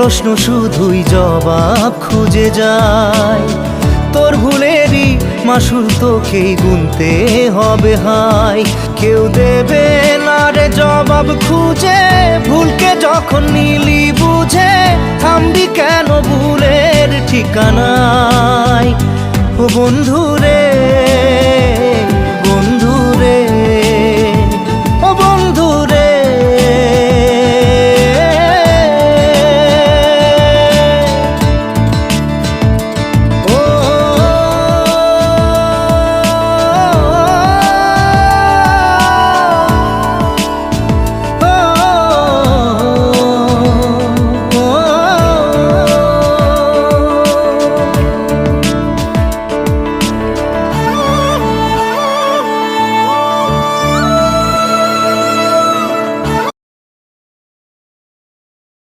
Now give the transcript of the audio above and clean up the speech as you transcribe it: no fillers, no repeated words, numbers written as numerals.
প্রশ্ন শুধুই জবাব খুঁজে যায়। তোর ভুলেরই মাসুল তোকেই গুনতে হবে হাই। কেউ দেবে না রে জবাব খুঁজে, ভুলকে যখন নিলি বুঝে থামবি কেন ভুলের ঠিকানায়। ও বন্ধু রে